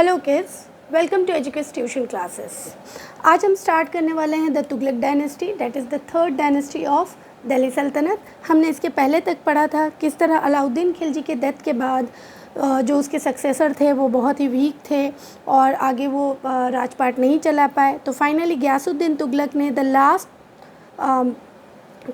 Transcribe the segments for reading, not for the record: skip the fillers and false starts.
Hello kids, welcome to Educase tuition classes. आज हम start करने वाले हैं the Tughlaq dynasty, that is the third dynasty of Delhi Sultanat. हमने इसके पहले तक पढ़ा था किस तरह अलाउद्दीन खिलजी के डेथ के बाद जो उसके सक्सेसर थे वो बहुत ही वीक थे और आगे वो राजपाट नहीं चला पाए। तो फाइनली गयासुद्दीन तुगलक ने the last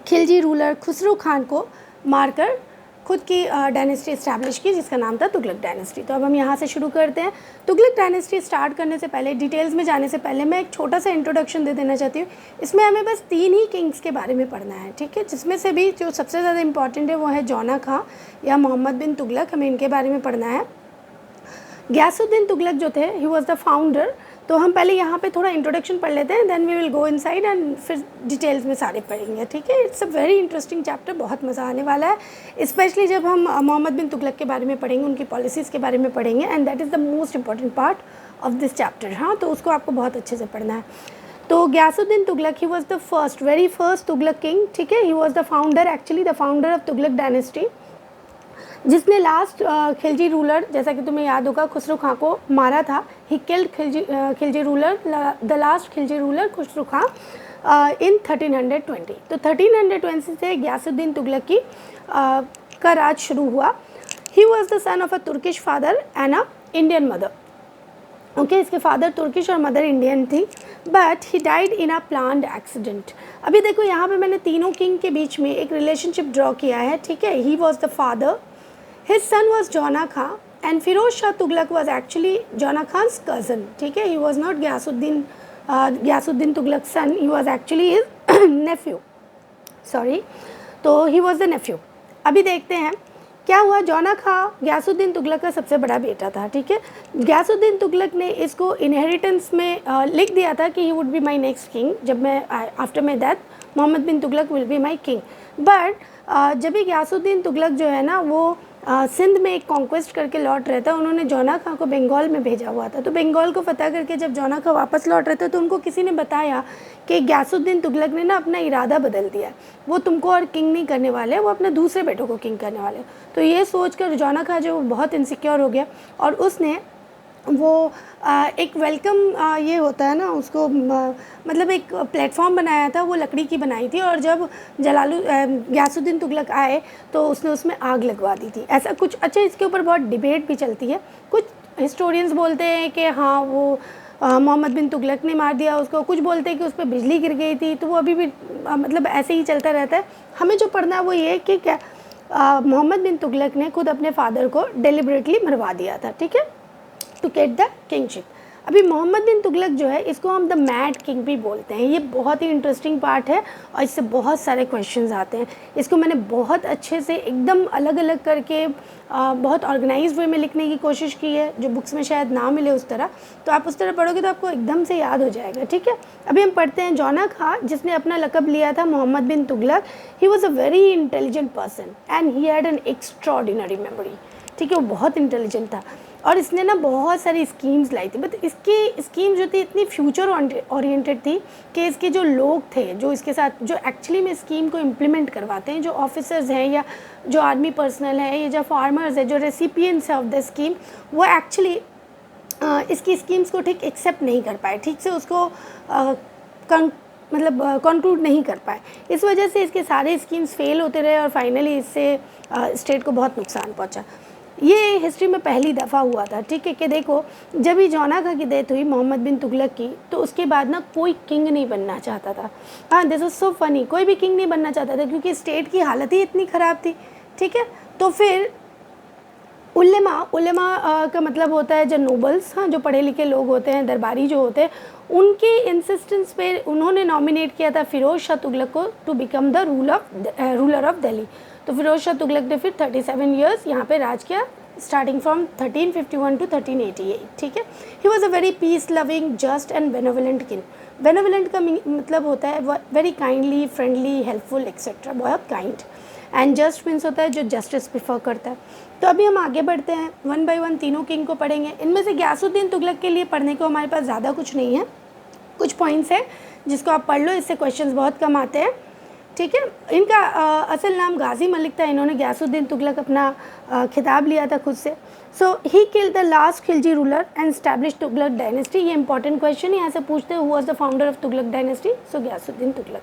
Khilji ruler Khusro Khan को मारकर खुद की डायनेस्टी इस्टेब्लिश की, जिसका नाम था तुगलक डायनेस्टी। तो अब हम यहाँ से शुरू करते हैं। तुगलक डायनेस्टी स्टार्ट करने से पहले, डिटेल्स में जाने से पहले मैं एक छोटा सा इंट्रोडक्शन दे देना चाहती हूँ। इसमें हमें बस 3 ही किंग्स के बारे में पढ़ना है, ठीक है, जिसमें से भी जो सबसे ज़्यादा इंपॉर्टेंट है वो है जौना खां या मोहम्मद बिन तुगलक। हमें इनके बारे में पढ़ना है। गयासुद्दीन तुगलक जो थे, ही वॉज द फाउंडर। तो हम पहले यहाँ पे थोड़ा इंट्रोडक्शन पढ़ लेते हैं, then we will go inside and फिर डिटेल्स में सारे पढ़ेंगे, ठीक है। It's a very interesting chapter, बहुत मज़ा आने वाला है, स्पेशली जब हम मोहम्मद बिन तुगलक के बारे में पढ़ेंगे, उनकी पॉलिसीज़ के बारे में पढ़ेंगे, and that is the most important part of this chapter. हाँ, तो उसको आपको बहुत अच्छे से पढ़ना है। तो Ghiyasuddin Tughlaq, he was the first, very first Tughlaq king, ठीक है। He was the founder, actually the founder of Tughlaq dynasty, जिसने लास्ट खिलजी रूलर, जैसा कि तुम्हें याद होगा, खुसरो खां को मारा था। He killed Khilji ruler, the last Khilji ruler Khusro Khan in 1320। तो 1320 से गयासुद्दीन तुगलक की का राज शुरू हुआ। ही was the son of a Turkish father and a Indian mother. Okay, इसके फादर तुर्किश और मदर इंडियन थी, but he died in a planned accident. अभी देखो यहाँ पे मैंने तीनों किंग के बीच में एक रिलेशनशिप ड्रॉ किया है, ठीक है। He was the father, his son was Jona Khan, and Firoz Shah Tughlaq was actually Jona Khan's cousin, ठीक है। he was not Gayasuddin Tughlaq's son, he was actually his nephew, sorry। तो he was the nephew। अभी देखते हैं क्या हुआ। जौना खां गयासुद्दीन तुगलक का सबसे बड़ा बेटा था, ठीक है। गयासुद्दीन तुगलक ने इसको इनहेरिटेंस में लिख दिया था कि he would be my next king, जब मैं after my death Mohammad bin Tughlaq will be my king. But जब भी गयासुद्दीन तुगलक जो है ना, वो सिंध में एक कॉन्क्वेस्ट करके लौट रहे थे, उन्होंने जौना खां को बंगाल में भेजा हुआ था। तो बंगाल को फतह करके जब जौना खां वापस लौट रहे थे, तो उनको किसी ने बताया कि गयासुद्दीन तुगलक ने ना अपना इरादा बदल दिया, वो तुमको और किंग नहीं करने वाले, वो अपने दूसरे बेटों को किंग करने वाले। तो ये सोचकर जौना खां जो बहुत इनसिक्योर हो गया, और उसने वो एक वेलकम ये होता है ना, उसको मतलब एक प्लेटफॉर्म बनाया था, वो लकड़ी की बनाई थी, और जब गयासुद्दीन तुगलक आए तो उसने उसमें आग लगवा दी थी, ऐसा कुछ। अच्छा, इसके ऊपर बहुत डिबेट भी चलती है। कुछ हिस्टोरियंस बोलते हैं कि हाँ, वो मोहम्मद बिन तुगलक ने मार दिया उसको, कुछ बोलते हैं कि उस पर बिजली गिर गई थी। तो वो अभी भी मतलब ऐसे ही चलता रहता है। हमें जो पढ़ना है वो ये कि क्या मोहम्मद बिन तुगलक ने खुद अपने फादर को डेलिबरेटली मरवा दिया था, ठीक है, टू गेट द किंगशिप। अभी मोहम्मद बिन तुगलक जो है, इसको हम द मैड किंग भी बोलते हैं। ये बहुत ही इंटरेस्टिंग पार्ट है और इससे बहुत सारे क्वेश्चंस आते हैं। इसको मैंने बहुत अच्छे से एकदम अलग अलग करके बहुत ऑर्गेनाइज्ड वे में लिखने की कोशिश की है, जो बुक्स में शायद ना मिले उस तरह। तो आप उस तरह पढ़ोगे तो आपको एकदम से याद हो जाएगा, ठीक है। अभी हम पढ़ते हैं। जौना खां, जिसने अपना लक़ब लिया था Muhammad bin Tughlaq, he was a very intelligent person and he had an extraordinary memory, ठीक है। वो बहुत इंटेलिजेंट था और इसने ना बहुत सारी स्कीम्स लाई थी, बट इसकी स्कीम जो थी इतनी फ्यूचर ओरिएंटेड थी कि इसके जो लोग थे, जो इसके साथ जो एक्चुअली में स्कीम को इम्प्लीमेंट करवाते हैं, जो ऑफिसर्स हैं या जो आर्मी पर्सनल है या जो फार्मर्स है, जो रेसिपिएंट्स हैं ऑफ द स्कीम, वो एक्चुअली इसकी स्कीम्स को ठीक एक्सेप्ट नहीं कर पाए, ठीक से उसको मतलब कंक्लूड नहीं कर पाए। इस वजह से इसके सारे स्कीम्स फेल होते रहे और फाइनली इससे स्टेट को बहुत नुकसान पहुँचा। ये हिस्ट्री में पहली दफ़ा हुआ था, ठीक है, कि देखो जब ही जौना खां की डेथ हुई मोहम्मद बिन तुगलक की, तो उसके बाद ना कोई किंग नहीं बनना चाहता था। हाँ, दिस इज़ सो फनी, कोई भी किंग नहीं बनना चाहता था क्योंकि स्टेट की हालत ही इतनी ख़राब थी, ठीक है। तो फिर उलेमा का मतलब होता है जो नोबल्स, हाँ, जो पढ़े लिखे लोग होते हैं, दरबारी जो होते हैं, उनके इंसिस्टेंस पे उन्होंने नॉमिनेट किया था फिरोज़ शाह तुगलक को to become the ruler of Delhi. तो फिरोज़ शाह तुगलक ने फिर 37 ईयर्स यहाँ पे राज किया, स्टार्टिंग फ्रॉम 1351 टू 1388, ठीक है। He was a very peace loving, just and benevolent king. Benevolent का मतलब होता है very kindly, friendly, helpful etcetera, बहुत काइंड। एंड जस्ट मीन्स होता है जो जस्टिस प्रिफर करता है। तो अभी हम आगे बढ़ते हैं, 1 बाय 1 तीनों किंग को पढ़ेंगे। इनमें से गयासुद्दीन तुगलक के लिए पढ़ने को हमारे पास ज़्यादा कुछ नहीं है, कुछ पॉइंट्स हैं जिसको आप पढ़ लो, इससे क्वेश्चंस बहुत कम आते हैं। ठीक है। इनका असल नाम गाजी मलिक था, इन्होंने गयासुद्दीन तुगलक अपना खिताब लिया था खुद से। So he killed the last Khilji ruler and establish Tughlaq dynasty. ये इंपॉर्टेंट क्वेश्चन है, यहाँ से पूछते हैं who was the founder of Tughlaq dynasty. So Ghiyasuddin Tughlaq.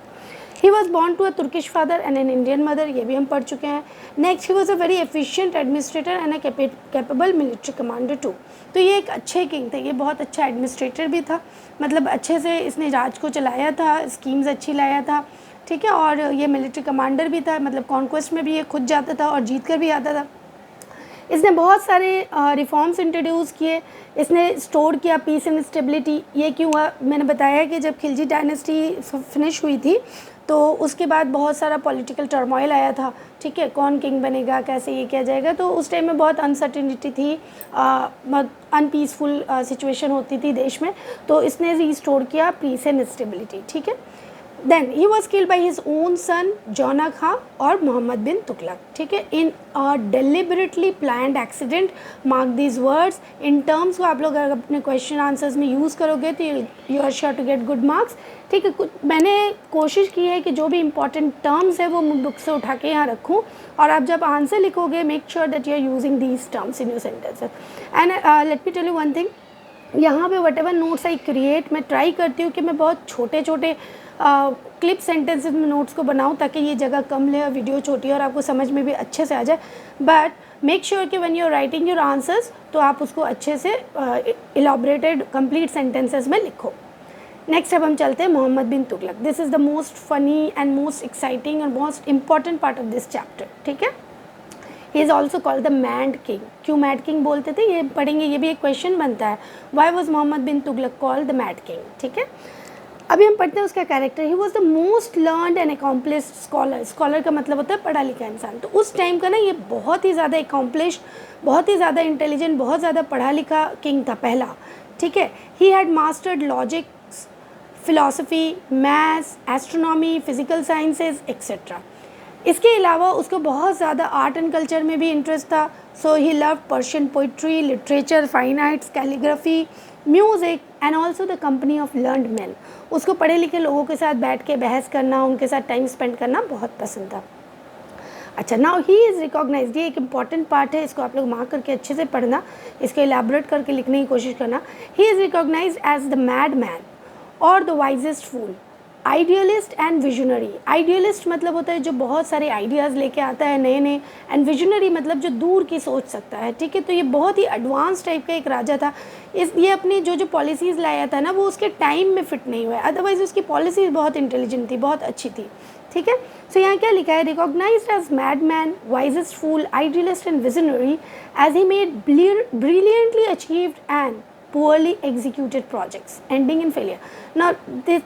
He was born to a Turkish father and an Indian mother, ये भी हम पढ़ चुके हैं। Next, he was a very efficient administrator and a capable military commander too. तो ये एक अच्छे किंग थे, ये बहुत अच्छा एडमिनिस्ट्रेटर भी था, मतलब अच्छे से इसने राज को चलाया था, स्कीम्स अच्छी लाया था, ठीक है। और ये मिलिट्री कमांडर भी था, मतलब कॉन्क्वेस्ट में भी ये खुद जाता था और जीत कर भी आता था। इसने बहुत सारे रिफॉर्म्स इंट्रोड्यूस किए, इसने स्टोर किया पीस एंड स्टेबिलिटी। ये क्यों हुआ, मैंने बताया कि जब खिलजी डायनेस्टी फिनिश हुई थी तो उसके बाद बहुत सारा पॉलिटिकल टर्मोइल आया था, ठीक है, कौन किंग बनेगा, कैसे ये किया जाएगा, तो उस टाइम में बहुत अनसर्टिनिटी थी, बहुत अनपीसफुल सिचुएशन होती थी देश में, तो इसने रिस्टोर किया पीस एंड स्टेबिलिटी, ठीक है। Then he was killed by his own son जौना खां और मोहम्मद बिन तुगलक, ठीक है, इन deliberately planned accident. Mark these words. In terms को आप लोग अगर अपने क्वेश्चन आंसर्स में यूज़ करोगे तो you are sure to get good marks, ठीक है। मैंने कोशिश की है कि जो भी इंपॉर्टेंट टर्म्स है वो मैं बुक से उठा के यहाँ रखूँ, और आप जब आंसर लिखोगे make sure that you are using these terms in your sentences. And let me tell you one thing, यहाँ पे whatever notes I create, मैं ट्राई करती हूँ कि मैं बहुत छोटे छोटे क्लिप सेंटेंसेस में नोट्स को बनाऊँ ताकि ये जगह कम ले और वीडियो छोटी और आपको समझ में भी अच्छे से आ जाए। बट मेक श्योर कि when you are writing your answers तो आप उसको अच्छे से इलॉबरेटेड कंप्लीट सेंटेंसेस में लिखो। नेक्स्ट अब हम चलते हैं Muhammad bin Tughlaq. This is the most funny and most exciting and most important part of this chapter, ठीक है। He is also called the mad king. क्यों मैड किंग बोलते थे ये पढ़ेंगे, ये भी एक क्वेश्चन बनता है, why was Mohammad bin Tughlaq called the mad king, ठीक है। अभी हम पढ़ते हैं उसका character. He was the most learned and accomplished scholar. Scholar का मतलब होता है पढ़ा लिखा इंसान, तो उस टाइम का ना ये बहुत ही ज़्यादा अकॉम्प्लिश्ड, बहुत ही ज़्यादा इंटेलिजेंट, बहुत ज़्यादा पढ़ा लिखा किंग था पहला, ठीक है। He had mastered logics, philosophy, maths, astronomy, physical sciences etcetera. इसके अलावा उसको बहुत ज़्यादा आर्ट एंड कल्चर में भी इंटरेस्ट था। So he love Persian poetry, literature, fine arts, calligraphy, music and also the company of learned man. उसको पढ़े लिखे लोगों के साथ बैठ के बहस करना, उनके साथ टाइम स्पेंड करना बहुत पसंद था। अच्छा, नाउ ही इज़ रिकॉग्नाइज्ड, ये एक इंपॉर्टेंट पार्ट है, इसको आप लोग मार्क करके अच्छे से पढ़ना, इसको एलैबोरेट करके लिखने की कोशिश करना। He is recognized as the mad man और the wisest fool, idealist and visionary. Idealist मतलब होता है जो बहुत सारे आइडियाज़ लेके आता है नए नए, एंड विजनरी मतलब जो दूर की सोच सकता है, ठीक है। तो ये बहुत ही एडवांस टाइप का एक राजा था। ये अपनी जो पॉलिसीज़ लाया था ना वो उसके टाइम में फिट नहीं हुआ, अदरवाइज उसकी पॉलिसीज़ बहुत इंटेलिजेंट थी, बहुत अच्छी थी, ठीक है। सो यहाँ क्या लिखा है, recognised as mad man, wisest fool, idealist and visionary, as he made brilliantly achieved and poorly executed projects ending in failure. Now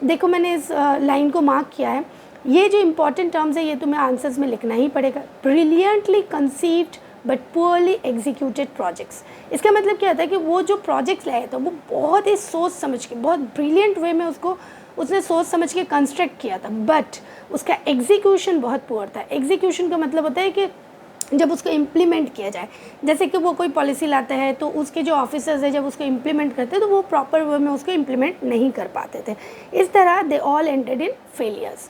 देखो मैंने इस लाइन को मार्क किया है, ये जो इंपॉर्टेंट टर्म्स है ये तुम्हें आंसर्स में लिखना ही पड़ेगा। Brilliantly conceived but poorly executed projects, इसका मतलब क्या होता है कि वो जो प्रोजेक्ट्स लाया था वो बहुत ही सोच समझ के, बहुत ब्रिलियंट वे में उसने सोच समझ के कंस्ट्रक्ट किया था, बट उसका एग्जीक्यूशन बहुत पुअर था। एग्जीक्यूशन का मतलब होता है कि जब उसको इम्प्लीमेंट किया जाए, जैसे कि वो कोई पॉलिसी लाता है तो उसके जो ऑफिसर्स हैं जब उसको इम्प्लीमेंट करते हैं तो वो प्रॉपर वे में उसको इम्प्लीमेंट नहीं कर पाते थे। इस तरह they all ended in failures.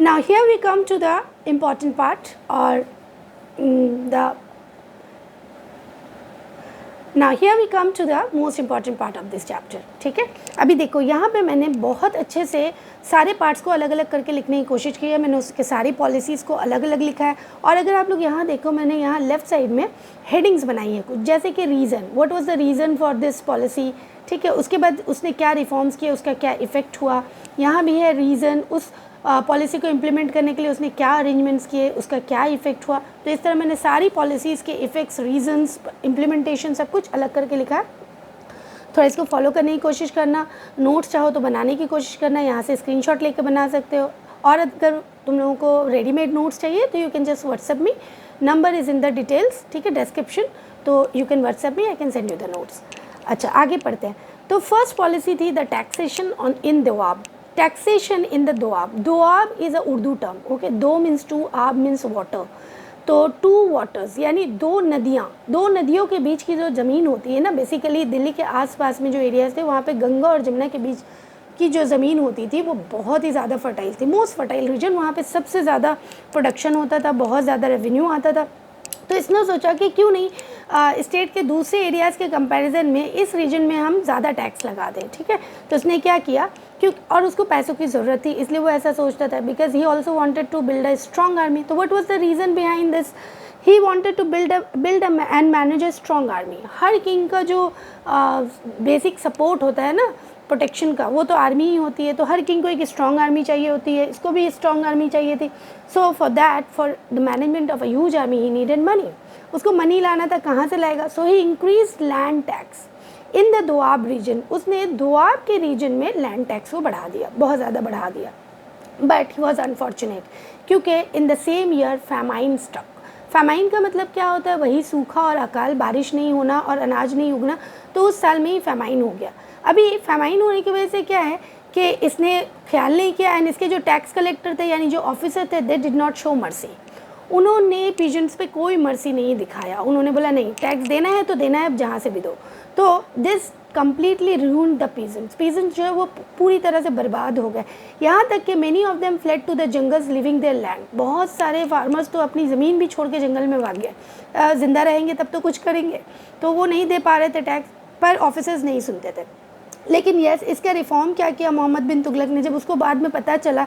Now here we come to the important part और Now here we come to the most important part of this chapter, ठीक है। अभी देखो यहाँ पे मैंने बहुत अच्छे से सारे पार्ट्स को अलग अलग करके लिखने की कोशिश की है, मैंने उसके सारी पॉलिसीज़ को अलग अलग लिखा है। और अगर आप लोग यहाँ देखो मैंने यहाँ लेफ़्ट साइड में हेडिंग्स बनाई है कुछ, जैसे कि reason, what was the reason for this policy, ठीक है। उसके बाद उसने क्या रिफॉर्म्स किए, उसका क्या इफ़ेक्ट हुआ, यहाँ भी है रीज़न, उस पॉलिसी को इम्प्लीमेंट करने के लिए उसने क्या अरेंजमेंट्स किए, उसका क्या इफ़ेक्ट हुआ। तो इस तरह मैंने सारी पॉलिसीज़ के इफ़ेक्ट्स, रीजंस, इम्प्लीमेंटेशन सब कुछ अलग करके लिखा है। थोड़ा इसको फॉलो करने की कोशिश करना, नोट्स चाहो तो बनाने की कोशिश करना, यहाँ से स्क्रीनशॉट लेकर बना सकते हो। और अगर तुम लोगों को रेडीमेड नोट्स चाहिए तो you can just WhatsApp me, number is in the details, ठीक है, डिस्क्रिप्शन, तो you can WhatsApp me, I can send you the notes. अच्छा, आगे पढ़ते हैं। तो फर्स्ट पॉलिसी थी the taxation on in Doab, taxation in the Doab. Doab is a Urdu term, okay. दो मीन्स टू, आब मीन्स वाटर, तो टू वाटर्स यानी दो नदियाँ, दो नदियों के बीच की जो ज़मीन होती है ना, बेसिकली दिल्ली के आसपास में जो एरियाज़ थे वहाँ पे गंगा और जमुना के बीच की जो ज़मीन होती थी वो बहुत ही ज़्यादा फर्टाइल थी, मोस्ट फर्टाइल रीजन, वहाँ पे सबसे ज़्यादा प्रोडक्शन होता था, बहुत ज़्यादा रेवेन्यू आता था। तो इसने सोचा कि क्यों नहीं स्टेट के दूसरे एरियाज़ के कंपैरिजन में इस रीजन में हम ज़्यादा टैक्स लगा दें, ठीक है। तो उसने क्या किया, क्यों, और उसको पैसों की ज़रूरत थी इसलिए वो ऐसा सोचता था, because he also wanted to build a strong army. तो what was the reason behind this, he wanted to build and manage a strong army. हर किंग का जो बेसिक सपोर्ट होता है ना प्रोटेक्शन का, वो तो आर्मी ही होती है। तो हर किंग को एक स्ट्रॉन्ग आर्मी चाहिए होती है, इसको भी स्ट्रॉन्ग आर्मी चाहिए थी। So for that, for the management of a huge army he needed money. उसको मनी लाना था, कहाँ से लाएगा? So he increase land tax in the Doab region. उसने दोआब के रीजन में लैंड टैक्स को बढ़ा दिया, बहुत ज़्यादा बढ़ा दिया। बट ही वॉज अनफॉर्चुनेट, क्योंकि in the same year famine struck. Famine का मतलब क्या होता है? वही सूखा और अकाल, बारिश नहीं होना और अनाज नहीं उगना। तो उस साल में ही फैमाइन हो गया। अभी फैमाइन होने की वजह से क्या है कि इसने ख्याल नहीं किया, एंड इसके जो टैक्स कलेक्टर थे यानी जो ऑफिसर थे, they did not show mercy. उन्होंने पीजेंट्स पे कोई मर्सी नहीं दिखाया। उन्होंने बोला नहीं, टैक्स देना है तो देना है, अब जहाँ से भी दो। तो this completely ruined the peasants. Peasants जो है वो पूरी तरह से बर्बाद हो गए, यहाँ तक कि many of them fled to the jungles living their land. बहुत सारे फार्मर्स तो अपनी ज़मीन भी छोड़ के जंगल में भाग गए। ज़िंदा रहेंगे तब तो कुछ करेंगे, तो वो नहीं दे पा रहे थे टैक्स, पर ऑफिसर्स नहीं सुनते थे। लेकिन यस, इसका रिफॉर्म क्या किया मोहम्मद बिन तुगलक ने, जब उसको बाद में पता चला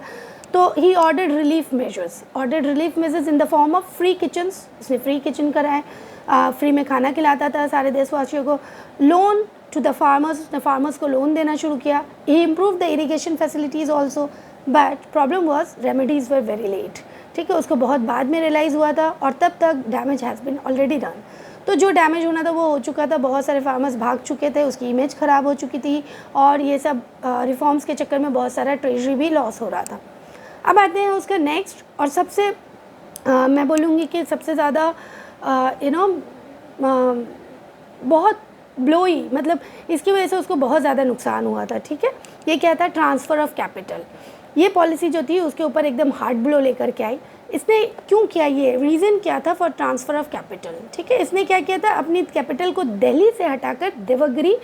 तो he ordered relief measures in the form of free kitchens. उसने फ्री किचन कराए, फ्री में खाना खिलाता था सारे देशवासियों को। लोन टू द फार्मर्स, उसने फार्मर्स को लोन देना शुरू किया। He improve the irrigation facilities also, but problem was remedies were very late, ठीक है। उसको बहुत बाद में रियलाइज़ हुआ था, और तब तक damage has been already done. तो जो डैमेज होना था वो हो चुका था, बहुत सारे फार्मर्स भाग चुके थे, उसकी इमेज ख़राब हो चुकी थी, और ये सब रिफॉर्म्स के चक्कर में बहुत सारा ट्रेजरी भी लॉस हो रहा था। अब आते हैं उसका नेक्स्ट, और सबसे मैं बोलूँगी कि सबसे ज़्यादा बहुत ब्लोई, मतलब इसकी वजह से उसको बहुत ज़्यादा नुकसान हुआ था, ठीक है। ये क्या था? Transfer of capital. ये पॉलिसी जो थी उसके ऊपर एकदम हार्ड ब्लो लेकर के आई। इसने क्यों किया? ये रीज़न क्या था फॉर ट्रांसफ़र ऑफ कैपिटल, ठीक है। इसने क्या किया था? अपनी कैपिटल को दिल्ली से हटाकर देवगिरी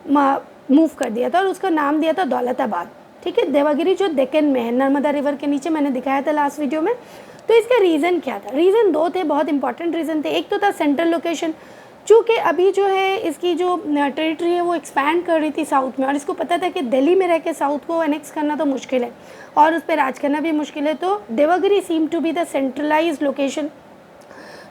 मूव कर दिया था, और उसका नाम दिया था दौलताबाद, ठीक है। देवगिरी जो डेक्कन में है, नर्मदा रिवर के नीचे, मैंने दिखाया था लास्ट वीडियो में। तो इसका रीज़न क्या था? रीज़न दो थे, बहुत इंपॉर्टेंट रीज़न थे। एक तो था सेंट्रल लोकेशन, चूँकि अभी जो है इसकी जो टेरिटरी है वो एक्सपैंड कर रही थी साउथ में, और इसको पता था कि दिल्ली में रह के साउथ को एनेक्स करना तो मुश्किल है और उस पर राज करना भी मुश्किल है। तो Devagiri seem to be the centralised location.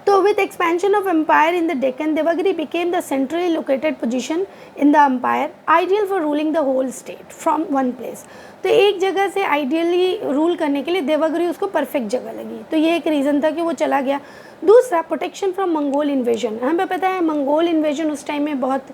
तो with expansion of empire in the Deccan, Devagiri became the centrally located position in the empire, ideal for ruling the whole state from one place. तो एक जगह से ideally rule करने के लिए देवगिरी उसको perfect जगह लगी, तो ये एक रीज़न था कि वो चला गया। दूसरा, प्रोटेक्शन फ्रॉम मंगोल इन्वेजन। हमें पता है मंगोल इन्वेजन उस टाइम में बहुत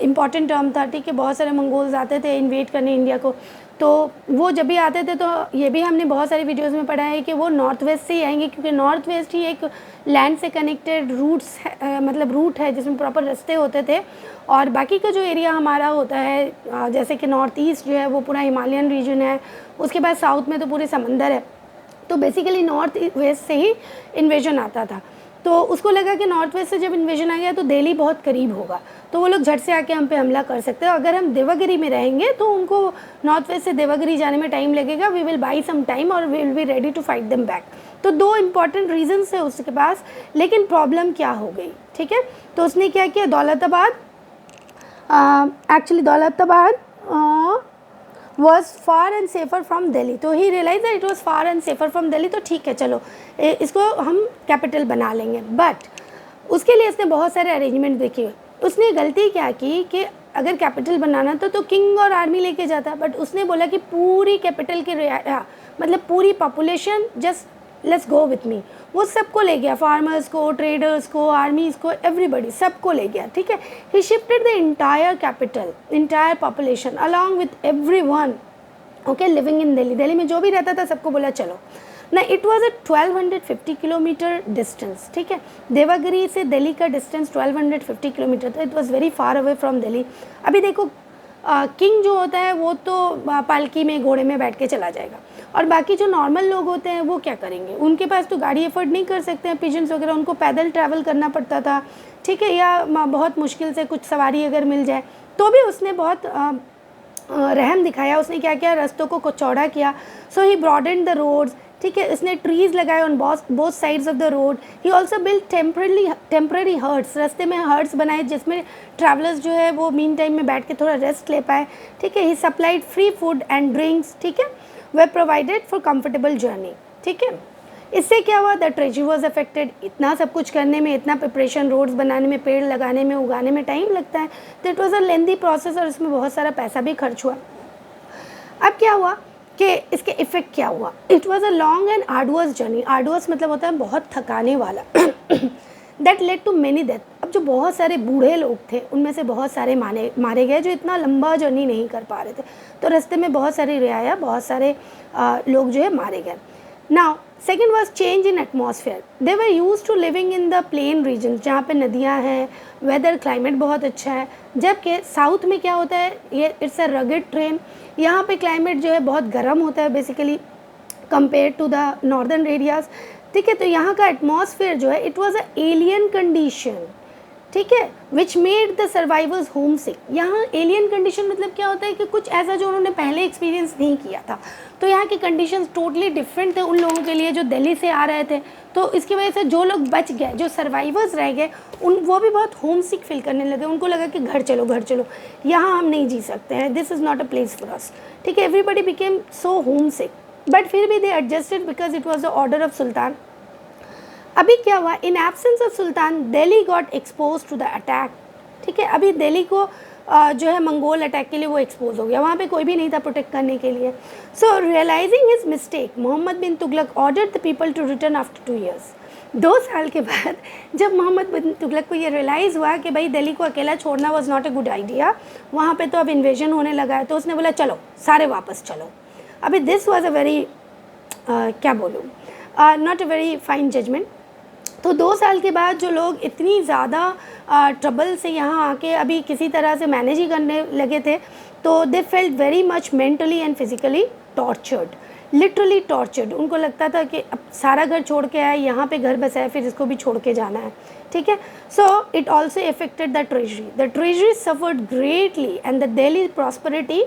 इम्पॉर्टेंट टर्म था, ठीक है। बहुत सारे मंगोल्स आते थे इन्वेट करने इंडिया को, तो वो जब भी आते थे तो ये भी हमने बहुत सारी वीडियोस में पढ़ा है कि वो नॉर्थ वेस्ट से ही आएंगे, क्योंकि नॉर्थ वेस्ट ही एक लैंड से कनेक्टेड रूट्स मतलब रूट है जिसमें प्रॉपर रास्ते होते थे। और बाकी का जो एरिया हमारा होता है जैसे कि नॉर्थ ईस्ट जो है वो पूरा हिमालयन रीजन है, उसके बाद साउथ में तो पूरे समंदर है। तो बेसिकली नॉर्थ वेस्ट से ही इन्वेजन आता था। तो उसको लगा कि नॉर्थ वेस्ट से जब इन्वेजन आ गया तो दिल्ली बहुत करीब होगा, तो वो लोग झट से आके हम पे हमला कर सकते हैं। अगर हम देवगिरी में रहेंगे तो उनको नॉर्थ वेस्ट से देवगिरी जाने में टाइम लगेगा, we will buy some time और we will be ready to fight them back. तो दो इंपॉर्टेंट रीजंस है उसके पास, लेकिन प्रॉब्लम क्या हो गई, ठीक है। तो उसने क्या किया, Daulatabad actually Daulatabad was far and safer from Delhi, तो ही realized that it was far and safer from Delhi, तो ठीक है चलो इसको हम कैपिटल बना लेंगे। बट उसके लिए इसने बहुत सारे अरेंजमेंट देखे। उसने गलती क्या की कि अगर कैपिटल बनाना था तो किंग और आर्मी लेके जाता, बट उसने बोला कि पूरी कैपिटल के मतलब पूरी population just let's go with me, वो सबको ले गया, फार्मर्स को, ट्रेडर्स को, आर्मीज़ को, एवरीबडी सबको ले गया, ठीक है। ही shifted the entire capital, entire population along with everyone, okay, living in Delhi. Delhi में जो भी रहता था सबको बोला चलो ना। It was a 1250 kilometre distance, ठीक है। देवगिरी से दिल्ली का डिस्टेंस 1250 किलोमीटर था। It was very far away from Delhi. अभी देखो किंग जो होता है वो तो पालकी में, घोड़े में बैठ के चला जाएगा, और बाकी जो नॉर्मल लोग होते हैं वो क्या करेंगे, उनके पास तो गाड़ी अफोर्ड नहीं कर सकते हैं, पिजन्स वगैरह, उनको पैदल ट्रैवल करना पड़ता था, ठीक है, या बहुत मुश्किल से कुछ सवारी अगर मिल जाए तो भी उसने बहुत रहम दिखाया, उसने क्या किया, रास्तों को चौड़ा किया. So he broadened the roads, ठीक है, इसने ट्रीज़ लगाए on both sides of the road. He also build temporary huts, रास्ते में हर्ट्स बनाए जिसमें ट्रैवलर्स जो है वो मीन टाइम में बैठ के थोड़ा रेस्ट ले पाए, ठीक है. He supplied free food and drinks, ठीक है, वे प्रोवाइडेड फॉर कंफर्टेबल जर्नी, ठीक है. इससे क्या हुआ, द ट्रेजरी वॉज अफेक्टेड. इतना सब कुछ करने में, इतना प्रिपरेशन, रोड्स बनाने में, पेड़ लगाने में, उगाने में टाइम लगता है. तो it was a lengthy process और इसमें बहुत सारा पैसा भी खर्च हुआ. अब क्या हुआ कि इसके इफ़ेक्ट क्या हुआ. It was a long and arduous journey. Arduous मतलब होता है बहुत थकाने वाला. That led to many death. अब जो बहुत सारे बूढ़े लोग थे उनमें से बहुत सारे मारे गए जो इतना लंबा जर्नी नहीं कर पा रहे थे. तो रास्ते में बहुत सारी रियाया, बहुत सारे लोग जो है मारे गए. Now second was change in atmosphere. They were use to living in the plain region जहाँ पे नदियाँ हैं, वेदर क्लाइमेट बहुत अच्छा है. जबकि साउथ में क्या होता है, ये इट्स अ रगड ट्रेन, यहाँ पे क्लाइमेट जो है बहुत गर्म होता है basically compare to the northern areas, ठीक है. तो यहाँ का एटमॉस्फेयर जो है it was a alien condition, ठीक है, which made the survivors home sick. यहाँ एलियन कंडीशन मतलब क्या होता है कि कुछ ऐसा जो उन्होंने पहले एक्सपीरियंस नहीं किया था. तो यहाँ की कंडीशंस टोटली डिफरेंट थे उन लोगों के लिए जो दिल्ली से आ रहे थे. तो इसकी वजह से जो लोग बच गए, जो सर्वाइवर्स रह गए, वो भी बहुत होम सिक फील करने लगे. उनको लगा कि घर चलो, यहाँ हम नहीं जी सकते हैं, this is not a place for us, ठीक है. Everybody became so home sick, but फिर भी they adjusted because it was the order of sultan. अभी क्या हुआ, in absence of sultan Delhi got expose to the attack, ठीक है. अभी दिल्ली को जो है मंगोल अटैक के लिए वो एक्सपोज हो गया. वहाँ पे कोई भी नहीं था प्रोटेक्ट करने के लिए. So realizing his mistake, Muhammad bin Tughlaq ordered the people to return after 2 years. 2 साल के बाद जब मोहम्मद बिन तुगलक को ये रियलाइज़ हुआ कि भाई दिल्ली को अकेला छोड़ना was not a good idea, वहाँ पे तो अब इन्वेजन होने लगा है, तो उसने बोला चलो सारे वापस चलो. अभी दिस वॉज अ वेरी क्या बोलूँ, not a very fine judgement. तो 2 साल के बाद जो लोग इतनी ज़्यादा ट्रबल से यहाँ आके अभी किसी तरह से मैनेज ही करने लगे थे, तो they felt very much mentally and physically tortured, literally tortured. उनको लगता था कि अब सारा घर छोड़ के आया, यहाँ पे घर बसा है, फिर इसको भी छोड़ के जाना है, ठीक है. So it also affected the treasury suffered greatly and the Delhi prosperity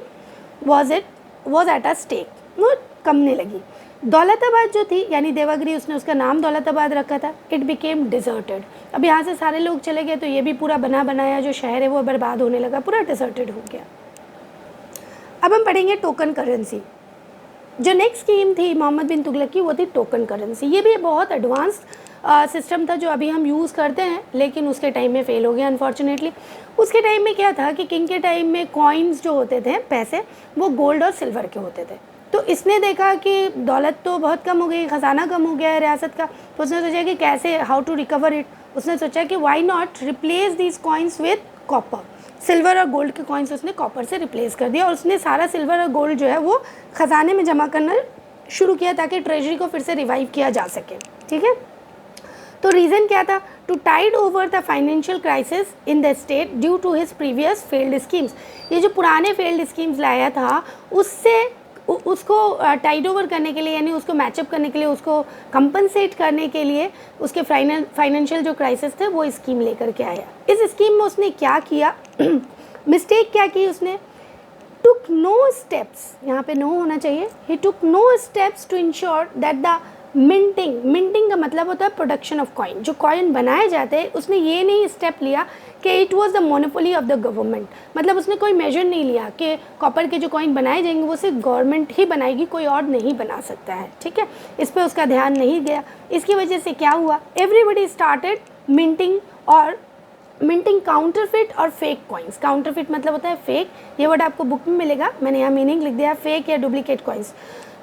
was at a stake. वो कमने लगी. दौलताबाद जो थी यानी देवगिरी, उसने उसका नाम दौलताबाद रखा था. It became deserted. अब यहाँ से सारे लोग चले गए तो ये भी पूरा बना बनाया जो शहर है वो बर्बाद होने लगा, पूरा डिजर्टेड हो गया. अब हम पढ़ेंगे टोकन करेंसी. जो नेक्स्ट स्कीम थी मोहम्मद बिन तुगलक की वो थी टोकन करेंसी. ये भी बहुत एडवांस सिस्टम था जो अभी हम यूज़ करते हैं, लेकिन उसके टाइम में फ़ेल हो गया अनफॉर्चुनेटली. उसके टाइम में क्या था कि किंग के टाइम में कॉइन्स जो होते थे, पैसे, वो गोल्ड और सिल्वर के होते थे. तो इसने देखा कि दौलत तो बहुत कम हो गई, ख़जाना कम हो गया है रियासत का. तो उसने सोचा कि कैसे, हाउ टू रिकवर इट. उसने सोचा कि why not replace these coins with copper. Silver और गोल्ड के कॉइन्स उसने कॉपर से रिप्लेस कर दिया और उसने सारा सिल्वर और गोल्ड जो है वो ख़जाने में जमा करना शुरू किया ताकि ट्रेजरी को फिर से रिवाइव किया जा सके, ठीक है. तो रीज़न क्या था, to tide over the financial crisis in the state due to his previous failed schemes. ये जो पुराने फेल्ड स्कीम्स लाया था उससे उसको टाइड ओवर करने के लिए, यानी उसको मैचअप करने के लिए, उसको कंपनसेट करने के लिए उसके फाइनेंशियल जो क्राइसिस थे वो स्कीम लेकर के आया. इस स्कीम में उसने क्या किया, मिस्टेक क्या की उसने, टुक नो स्टेप्स, यहाँ पे नो होना चाहिए, he took no steps to ensure that the minting का मतलब होता है प्रोडक्शन ऑफ कॉइन. जो कॉइन बनाए जाते हैं उसने ये नहीं स्टेप लिया कि it was the monopoly of the government. मतलब उसने कोई मेजर नहीं लिया कि कॉपर के जो कॉइन बनाए जाएंगे वो सिर्फ गवर्नमेंट ही बनाएगी, कोई और नहीं बना सकता है, ठीक है. इस पर उसका ध्यान नहीं गया. इसकी वजह से क्या हुआ, एवरीबडी स्टार्टेड मिंटिंग काउंटरफिट और फेक कॉइन्स. काउंटरफिट मतलब होता है फेक, ये वर्ड आपको बुक में मिलेगा, मैंने यहाँ मीनिंग लिख दिया, फेक या डुप्लीकेट कॉइन्स.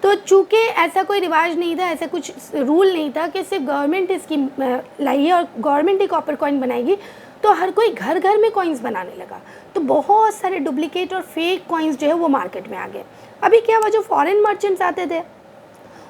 तो चूँकि ऐसा कोई रिवाज नहीं था, ऐसा कुछ रूल नहीं था कि सिर्फ गवर्नमेंट इसकी लाइए और गवर्नमेंट ही कॉपर कॉइन बनाएगी, तो हर कोई घर घर में कॉइन्स बनाने लगा. तो बहुत सारे डुप्लीकेट और फेक कॉइन्स जो है वो मार्केट में आ गए. अभी क्या हुआ, जो फॉरेन मर्चेंट्स आते थे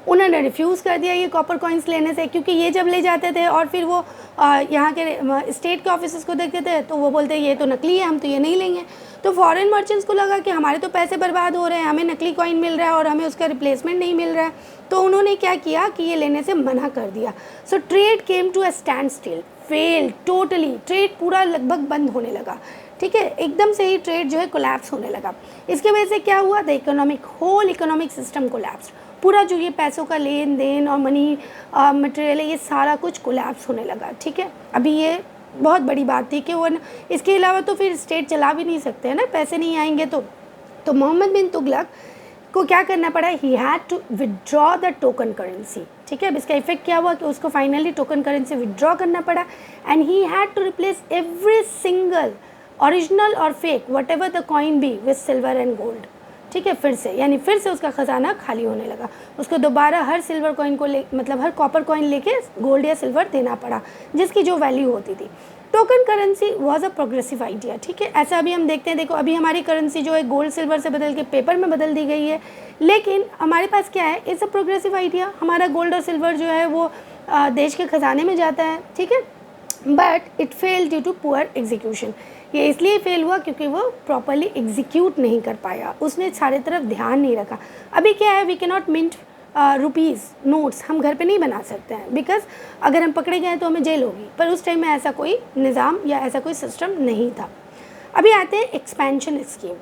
उन्होंने रिफ्यूज़ कर दिया ये कॉपर कॉइन्स लेने से, क्योंकि ये जब ले जाते थे और फिर वो यहाँ के स्टेट के ऑफिसर्स को देखते थे तो वो बोलते ये तो नकली है, हम तो ये नहीं लेंगे. तो फॉरेन मर्चेंट्स को लगा कि हमारे तो पैसे बर्बाद हो रहे हैं, हमें नकली कॉइन मिल रहा है और हमें उसका रिप्लेसमेंट नहीं मिल रहा है. तो उन्होंने क्या किया कि ये लेने से मना कर दिया. So trade came to a standstill, fail totally. Trade पूरा लगभग बंद होने लगा. ठीक है, एकदम से ही ट्रेड जो है कोलैप्स होने लगा। इसकी वजह से क्या हुआ, the whole economic system collapse, पूरा जो ये पैसों का लेन देन और मनी मटेरियल है ये सारा कुछ कोलैप्स होने लगा। ठीक है, अभी ये बहुत बड़ी बात थी कि वो इसके अलावा तो फिर स्टेट चला भी नहीं सकते हैं ना, पैसे नहीं आएंगे तो मोहम्मद बिन तुगलक को क्या करना पड़ा, he had to withdraw the token currency. ठीक है, अब इसका इफेक्ट क्या हुआ कि उसको फाइनली टोकन करेंसी विदड्रॉ करना पड़ा and he had to replace every single original और fake whatever the coin be with silver and gold. ठीक है, फिर से उसका ख़जाना खाली होने लगा, उसको दोबारा हर सिल्वर कॉइन को मतलब हर कॉपर कॉइन लेके गोल्ड या सिल्वर देना पड़ा जिसकी जो वैल्यू होती थी। Token currency was a progressive idea. ठीक है, ऐसा अभी हम देखते हैं, देखो अभी हमारी करेंसी जो है गोल्ड सिल्वर से बदल के पेपर में बदल दी गई है, लेकिन हमारे पास क्या है, इट्स अ प्रोग्रेसिव आइडिया, हमारा गोल्ड और सिल्वर जो है वो देश के ख़जाने में जाता है। ठीक है, but it fail due to poor execution. ये इसलिए फेल हुआ क्योंकि वो प्रॉपरली एग्जीक्यूट नहीं कर पाया, उसने सारे तरफ ध्यान नहीं रखा। अभी क्या है, we can not mint rupees notes हम घर पे नहीं बना सकते हैं, बिकॉज अगर हम पकड़े गए तो हमें जेल होगी, पर उस टाइम में ऐसा कोई निज़ाम या ऐसा कोई सिस्टम नहीं था। अभी आते हैं एक्सपेंशन स्कीम।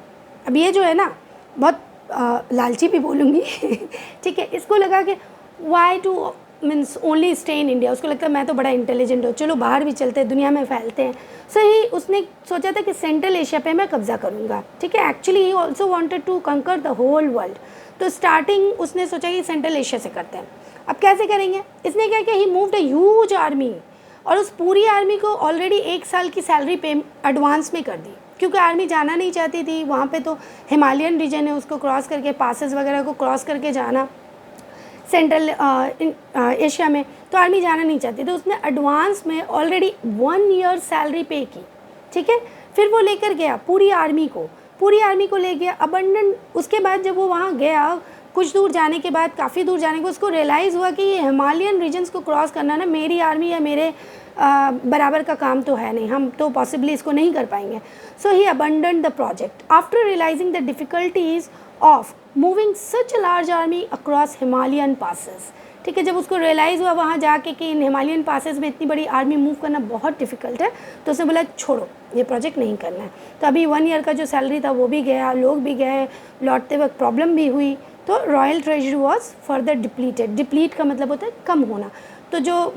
अब ये जो है ना बहुत लालची भी बोलूँगी ठीक है, इसको लगा कि why to means only stay in India, उसको लगता है मैं तो बड़ा इंटेलिजेंट हूँ, चलो बाहर भी चलते हैं, दुनिया में फैलते हैं। सो ही उसने सोचा था कि सेंट्रल एशिया पे मैं कब्ज़ा करूँगा। ठीक है, actually he also wanted to conquer the whole world. तो स्टार्टिंग उसने सोचा कि सेंट्रल एशिया से करते हैं। अब कैसे करेंगे, इसने क्या किया, ही मूव्ड अ ह्यूज आर्मी, और उस पूरी आर्मी को ऑलरेडी 1 साल की सैलरी पे एडवांस में कर दी, क्योंकि आर्मी जाना नहीं चाहती थी वहाँ पे, तो हिमालयन रीजन है, उसको क्रॉस करके पासेस वगैरह को क्रॉस करके जाना सेंट्रल एशिया में, तो आर्मी जाना नहीं चाहती, तो उसने एडवांस में ऑलरेडी 1 ईयर सैलरी पे की। ठीक है, फिर वो लेकर गया पूरी आर्मी को ले गया अबंडन। उसके बाद जब वो वहाँ गया, कुछ दूर जाने के बाद, काफ़ी दूर जाने के, उसको रियलाइज़ हुआ कि ये हिमालयन रीजन्स को क्रॉस करना ना मेरी आर्मी या मेरे बराबर का काम तो है नहीं, हम तो पॉसिबली इसको नहीं कर पाएंगे। So he abandon the project after realizing the difficulties of moving such a large army across Himalayan passes. ठीक है, जब उसको रियलाइज़ हुआ वहाँ जाके कि इन हिमालयन पासेस में इतनी बड़ी आर्मी मूव करना बहुत डिफ़िकल्ट है, तो उसने बोला छोड़ो, ये प्रोजेक्ट नहीं करना है। तो अभी 1 ईयर का जो सैलरी था वो भी गया, लोग भी गए, लौटते वक्त प्रॉब्लम भी हुई, तो royal treasury was further depleted. Deplete का मतलब होता है कम होना, तो जो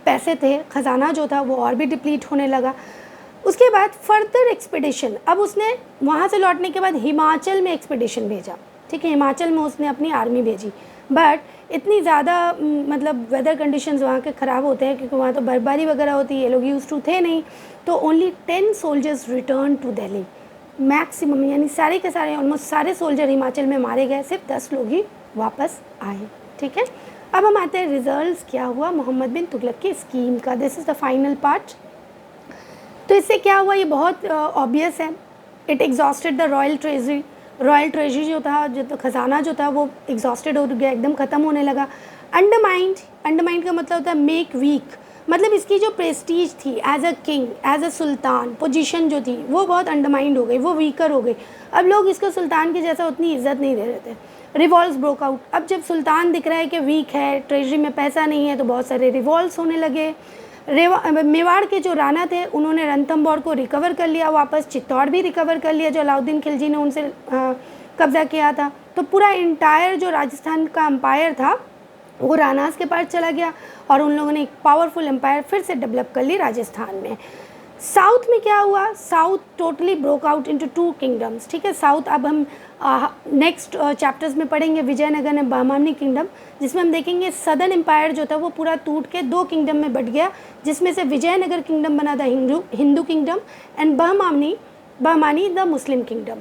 पैसे थे, ख़जाना जो था वो और भी डिप्लीट होने लगा। उसके बाद फर्दर एक्सपेडिशन, अब उसने वहाँ से लौटने के बाद हिमाचल में एक्सपेडिशन भेजा। ठीक है, हिमाचल में उसने अपनी आर्मी भेजी, बट इतनी ज़्यादा मतलब वेदर कंडीशंस वहाँ के ख़राब होते हैं, क्योंकि वहाँ तो बर्फबारी वगैरह होती है, ये लोग यूज़ टू थे नहीं, तो only 10 soldiers return to Delhi maximum, यानी सारे के सारे ऑलमोस्ट सारे सोल्जर हिमाचल में मारे गए, सिर्फ 10 लोग ही वापस आए। ठीक है, अब हम आते हैं रिजल्ट्स क्या हुआ मोहम्मद बिन तुगलक की स्कीम का। This is the final part. तो इससे क्या हुआ, ये बहुत ऑब्वियस है, it exhausted the royal treasury जो था, जो तो ख़जाना जो था वो एग्जॉस्टेड हो गया, एकदम ख़त्म होने लगा। अंडरमाइंड का मतलब होता है मेक वीक, मतलब इसकी जो प्रेस्टीज थी as a king, as a sultan, position जो थी वो बहुत अंडरमाइंड हो गई, वो वीकर हो गई। अब लोग इसको सुल्तान के जैसा उतनी इज्जत नहीं दे रहे थे। रिवॉल्ट्स ब्रोक आउट, अब जब सुल्तान दिख रहा है कि वीक है, ट्रेजरी में पैसा नहीं है, तो बहुत सारे रिवॉल्ट्स होने लगे। मेवाड़ के जो राणा थे उन्होंने रणथंभौर को रिकवर कर लिया वापस, चित्तौड़ भी रिकवर कर लिया जो अलाउद्दीन खिलजी ने उनसे कब्ज़ा किया था। तो पूरा इंटायर जो राजस्थान का एम्पायर था वो राणास के पास चला गया, और उन लोगों ने एक पावरफुल एम्पायर फिर से डेवलप कर ली राजस्थान में। साउथ में क्या हुआ, south totally broke out into 2 kingdoms. ठीक है, साउथ अब हम नेक्स्ट चैप्टर्स में पढ़ेंगे विजयनगर एंड बहमानी किंगडम, जिसमें हम देखेंगे सदर्न एम्पायर जो था वो पूरा टूट के 2 किंगडम में बट गया, जिसमें से विजयनगर किंगडम बना था Hindu kingdom and Bahmani the Muslim kingdom.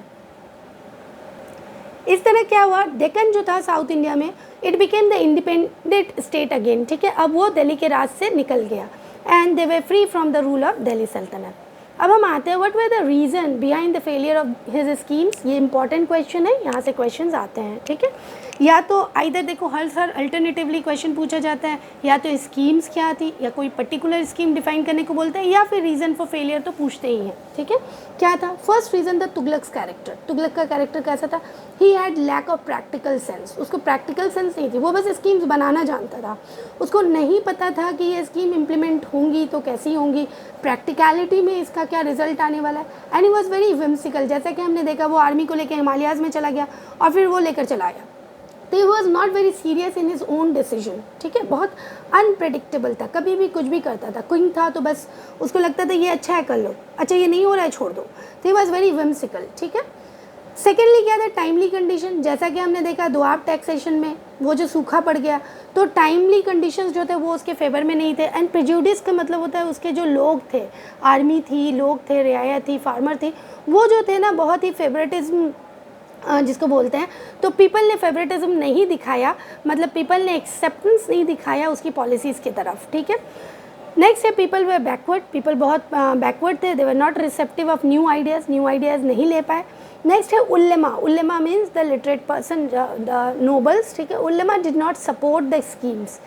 इस तरह क्या हुआ, डेक्कन जो था साउथ इंडिया में, it became the independent state again. ठीक है, अब वो दिल्ली के राज से निकल गया and they way free from the rule of Delhi सल्तनत। अब हम आते हैं what were the reason behind the failure of his schemes. ये इंपॉर्टेंट क्वेश्चन है, यहाँ से क्वेश्चंस आते हैं। ठीक है, या तो आइदर देखो हर अल्टरनेटिवली क्वेश्चन पूछा जाता है, या तो स्कीम्स क्या थी या कोई पर्टिकुलर स्कीम डिफाइन करने को बोलते हैं, या फिर रीज़न फॉर फेलियर तो पूछते ही हैं, ठीक है। क्या था first reason? The Tughlaq's character. Tughlaq का कैरेक्टर कैसा था? He had lack of practical sense. उसको प्रैक्टिकल सेंस नहीं थी, वो बस स्कीम्स बनाना जानता था, उसको नहीं पता था कि ये स्कीम इम्प्लीमेंट होंगी तो कैसी होंगी, प्रैक्टिकलिटी में इसका क्या रिजल्ट आने वाला है। And he was very whimsical, जैसा कि हमने देखा वो आर्मी को लेकर हिमालयाज़ में चला गया और फिर वो लेकर चला गया, तो he was not very serious in his own decision, ठीक है। बहुत अनप्रेडिक्टेबल था, कभी भी कुछ भी करता था, क्विंग था तो बस उसको लगता था ये अच्छा है कर लो, अच्छा ये नहीं हो रहा है छोड़ दो, तो ही वॉज वेरी विम्सिकल, ठीक है। सेकेंडली क्या था? Timely condition. जैसा कि हमने देखा दोआब टैक्सेशन में वो जो सूखा पड़ गया, तो टाइमली कंडीशंस जो थे वो उसके फेवर में नहीं थे। एंड प्रेजुडिस का मतलब होता है उसके जो लोग थे, आर्मी थी, लोग थे, रियाया थी, फार्मर थी, वो जो थे ना बहुत ही फेवरेटिज्म जिसको बोलते हैं, तो पीपल ने फेवरेटिज्म नहीं दिखाया, मतलब पीपल ने एक्सेप्टेंस नहीं दिखाया उसकी पॉलिसीज़ की तरफ, ठीक है। नेक्स्ट है पीपल वे बैकवर्ड। पीपल बहुत बैकवर्ड थे, they were not receptive of new ideas नहीं ले पाए। नेक्स्ट है उल्लेमा। उल्लेमा means the literate person, the nobles, ठीक है। उल्लेमा did not support the schemes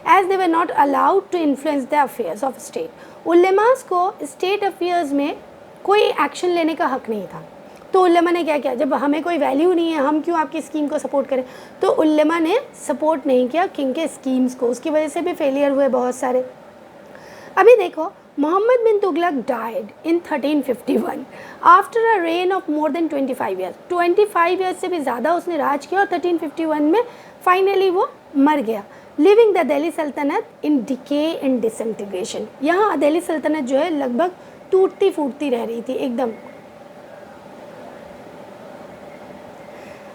as they were not allowed to influence the affairs of state. उल्लेमास को स्टेट अफेयर्स में कोई एक्शन लेने का हक नहीं था, तो उल्लेमा ने क्या किया? जब हमें कोई वैल्यू नहीं है, हम क्यों आपकी स्कीम को सपोर्ट करें, तो उल्लेमा ने सपोर्ट नहीं किया किंग के स्कीम्स को, उसकी वजह से भी फेलियर हुए बहुत सारे। अभी देखो Mohammad bin Tughlaq died in 1351 after a reign of more than 25 years. 25 years से भी ज़्यादा उसने राज किया और 1351 में फाइनली वो मर गया, लिविंग द दिल्ली सल्तनत इन डिके एंड डिसइंटीग्रेशन। यहाँ दिल्ली सल्तनत जो है लगभग टूटती फूटती रह रही थी एकदम।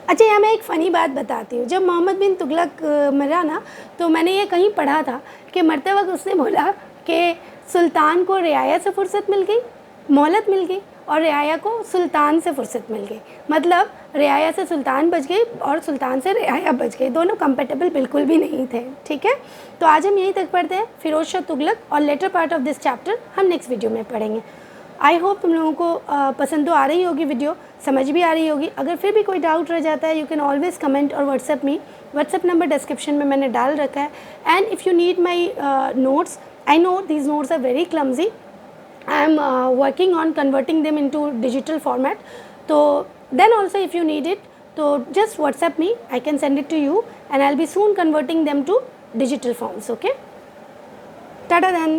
अच्छा यहाँ मैं एक फ़नी बात बताती हूँ। जब मोहम्मद बिन तुगलक मरा ना, तो मैंने ये कहीं पढ़ा था कि मरते वक्त उसने बोला कि सुल्तान को रियाया से फुर्सत मिल गई, मोहलत मिल गई, और रियाया को सुल्तान से फुर्सत मिल गई। मतलब रियाया से सुल्तान बच गई और सुल्तान से रियाया बच गई, दोनों कंपेटेबल बिल्कुल भी नहीं थे, ठीक है। तो आज हम यहीं तक पढ़ते हैं फिरोज शाह तुगलक, और later part of this chapter हम नेक्स्ट वीडियो में पढ़ेंगे। आई होप तुम लोगों को पसंद तो आ रही होगी, वीडियो समझ भी आ रही होगी। अगर फिर भी कोई डाउट रह जाता है, यू कैन ऑलवेज कमेंट और WhatsApp me. WhatsApp number description में मैंने डाल रखा है। And if you need my notes, I know these notes are very clumsy, I am working on converting them into digital format, तो then also if you need it, तो just WhatsApp me, I can send it to you, and I'll be soon converting them to digital forms. Okay, tada then.